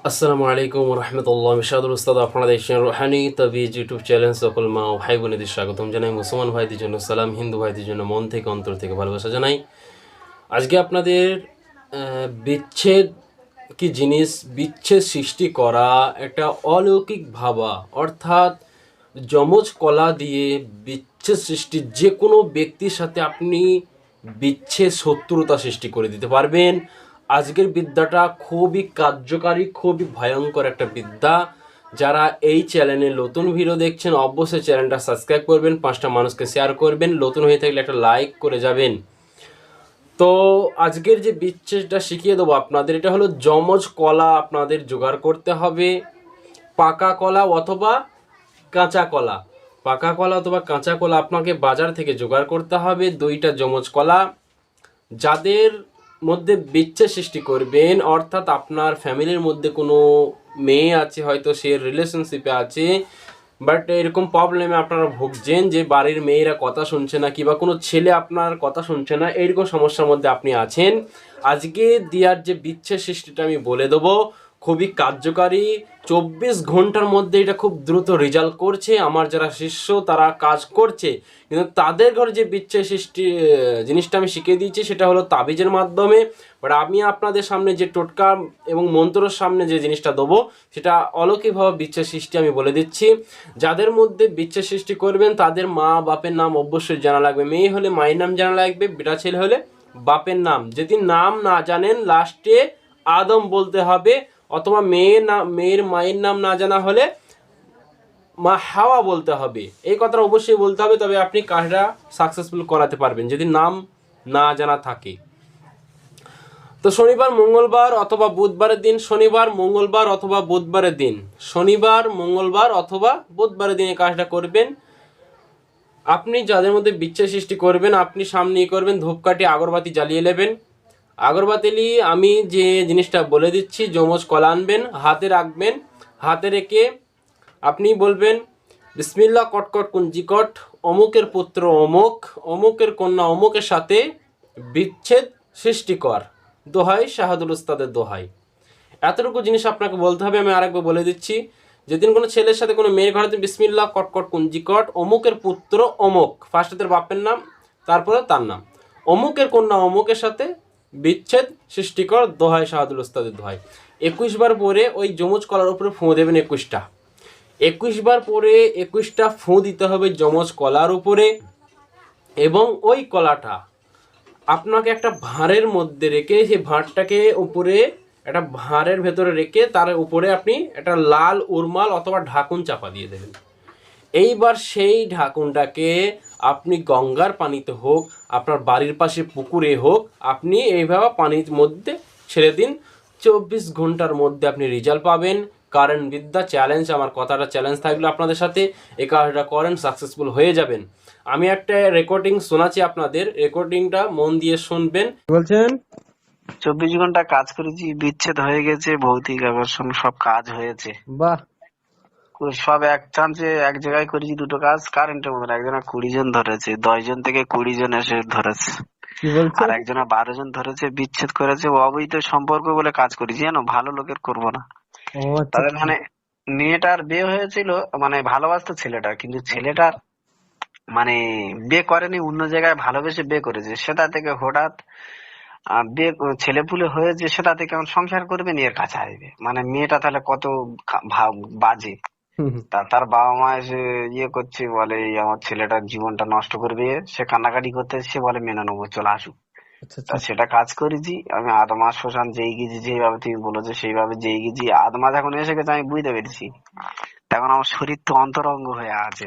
আসসালামু আলাইকুম রহমতুল্লাহ মিশাদুল উস্তাদ আপনারা দেখছেন রুহানি তাবিজ ইউটিউব চ্যানেল। সকল মা ও ভাই বোনেদের স্বাগতম জানাই। মুসলমান ভাইদের জন্য সালাম, হিন্দু ভাইদের জন্য মন থেকে অন্তর থেকে ভালোবাসা জানাই। আজকে আপনাদের বিচ্ছেদ কি জিনিস, বিচ্ছেদ সৃষ্টি করা একটা অলৌকিক ভাবা, অর্থাৎ যমজ কলা দিয়ে বিচ্ছেদ সৃষ্টি, যে কোনো ব্যক্তির সাথে আপনি বিচ্ছেদ শত্রুতা সৃষ্টি করে দিতে পারবেন। আজকের বিদ্যাটা খুবই কার্যকারী, খুবই ভয়ঙ্কর একটা বিদ্যা। যারা এই চ্যানেলে নতুন ভিডিও দেখছেন অবশ্যই চ্যানেলটা সাবস্ক্রাইব করবেন, 5টা মানুষকে শেয়ার করবেন, নতুন হয়ে থাকলে একটা লাইক করে যাবেন। তো আজকের যে বিচ্ছেদটা শিখিয়ে দেবো আপনাদের, এটা হলো যমজ কলা আপনাদের জোগাড় করতে হবে। পাকা কলা অথবা কাঁচা কলা, পাকা কলা অথবা কাঁচা কলা আপনাকে বাজার থেকে জোগাড় করতে হবে। 2টা যমজ কলা। যাদের মধ্যে বিচ্ছেদ সৃষ্টি করবেন, অর্থাৎ আপনার ফ্যামিলির মধ্যে কোনো মেয়ে আছে, হয়তো সে রিলেশনশিপে আছে, বাট এরকম প্রবলেমে আপনারা ভুগছেন যে বাড়ির মেয়েরা কথা শুনছে না, কিংবা কোনো ছেলে আপনার কথা শুনছে না, এইরকম সমস্যার মধ্যে আপনি আছেন। আজকে দেওয়ার যে বিচ্ছেদ সৃষ্টিটা আমি বলে দেবো, খুবই কার্যকারী। 24 ঘন্টার মধ্যে এটা খুব দ্রুত রেজাল্ট করছে। আমার যারা শিষ্য তারা কাজ করছে, কিন্তু তাদের ঘরে যে বিচ্ছেদ সৃষ্টি জিনিসটা আমি শিখিয়ে দিয়েছি সেটা হলো তাবিজের মাধ্যমে। বাট আমি আপনাদের সামনে যে টোটকা এবং মন্ত্রের সামনে যে জিনিসটা দেবো সেটা অলৌকিকভাবে বিচ্ছেদ সৃষ্টি আমি বলে দিচ্ছি। যাদের মধ্যে বিচ্ছেদ সৃষ্টি করবেন তাদের মা বাপের নাম অবশ্যই জানা লাগবে। মেয়ে হলে মায়ের নাম জানা লাগবে, বেটা ছেলে হলে বাপের নাম। যদি নাম না জানেন লাস্টে আদম বলতে হবে, অথবা মেয়ের মায়ের নাম না জানা হলে মা হাওয়া বলতে হবে। এই কথাটা অবশ্যই বলতে হবে, তবে আপনি কাজটা সাকসেসফুল করাতে পারবেন যদি নাম না জানা থাকে। তো শনিবার মঙ্গলবার অথবা বুধবারের দিন, শনিবার মঙ্গলবার অথবা বুধবারের দিন, শনিবার মঙ্গলবার অথবা বুধবারের দিন এই কাজটা করবেন। আপনি যাদের মধ্যে বিচ্ছেদ সৃষ্টি করবেন, আপনি সামনে করবেন ধূপকাঠি আগরবাতি জ্বালিয়ে নেবেন। আগরবাতি আমি যে জিনিসটা বলে দিচ্ছি, যমজ কলা আনবেন, হাতে রাখবেন। হাতে রেখে আপনি বলবেন বিসমিল্লাহ কটকট কুঞ্জিকট, অমুকের পুত্র অমুক, অমুকের কন্যা অমুকের সাথে বিচ্ছেদ সৃষ্টি কর, দোহাই শাহাদুল উস্তাদের দোহাই। এতটুকু জিনিস আপনাকে বলতে হবে। আমি আরেকবার বলে দিচ্ছি, যেদিন কোনো ছেলের সাথে কোনো মেয়ের ঘরে বিসমিল্লাহ কটকট কুঞ্জিকট, অমুকের পুত্র অমুক, ফার্স্টে তার বাপের নাম, তারপরে তার নাম, অমুকের কন্যা অমুকের সাথে বিচ্ছেদ সৃষ্টিকর, দোহাই শাহাদুল উস্তাদের দোহাই। 21 বার পরে ওই যমজ কলার উপরে ফুঁ দেবেন। 21 বার পরে 21টা ফুঁ দিতে হবে যমজ কলার উপরে। এবং ওই কলাটা আপনাকে একটা ভাঁড়ের মধ্যে রেখে, সেই ভাঁড়টাকে উপরে একটা ভাঁড়ের ভেতরে রেখে তার উপরে আপনি একটা লাল উরমাল অথবা ঢাকুন চাপা দিয়ে দেবেন। এইবার সেই ঢাকুনটাকে আপনি গঙ্গার পানিতে হোক, আপনার বাড়ির পাশে পুকুরে হোক, আপনি এইভাবে পানির মধ্যে ছেড়ে দিন। 24 ঘন্টার মধ্যে আপনি রেজাল্ট পাবেন। কারণ বিদ্যা চ্যালেঞ্জ, আমার কথাটা চ্যালেঞ্জ থাকলে আপনাদের সাথে এই কাজটা করেন, সাকসেসফুল হয়ে যাবেন। আমি একটা রেকর্ডিং শোনাচ্ছি আপনাদের, রেকর্ডিংটা মন দিয়ে শুনবেন। বলছেন 24 ঘন্টা কাজ করেছি, বিচ্ছেদ হয়ে গেছে, ভৌতিক আকর্ষণ সব কাজ হয়েছে। বাহ, সব এক চান্সে এক জায়গায় করেছি দুটো কাজ। কারেন্টের মতন একজনা 20 জন ধরেছে, 10 জন থেকে 20 জন এসে ধরেছে, কি বলছেন? আর একজনা 12 জন ধরেছে। বিচ্ছেদ করেছে, অবৈধ সম্পর্ক বলে কাজ করেছি, জানো, ভালো লোকের করব না। ও আচ্ছা, তাদের মানে মেয়েটার বিয়ে হয়েছিল, মানে ভালোবাসতো ছেলেটা, কিন্তু ছেলেটার মানে বিয়ে করেনি, অন্য জায়গায় ভালোবেসে বিয়ে করেছে। সেটা থেকে হঠাৎ বিয়ে ছেলেপুলে হয়েছে, সেটা থেকে কেমন সংসার করবে, এর কাছে আসবে। মানে মেয়েটা তাহলে কত বাজে। তার বাবা মা এসে ইয়ে করছে, বলে এই আমার ছেলেটার জীবনটা নষ্ট করবে, সে কান্নাকাটি করতে, সে বলে মেনে নেবো, চলে আসুক। তা সেটা কাজ করেছি আমি। আদমা শ্মশান যেই গেছি, যেভাবে তুমি বলেছো সেইভাবে যেই গেছি, আদমা যখন এসে গেছে আমি বুঝতে পেরেছি, তখন আমার শরীর তো অন্তরঙ্গ হয়ে আছে।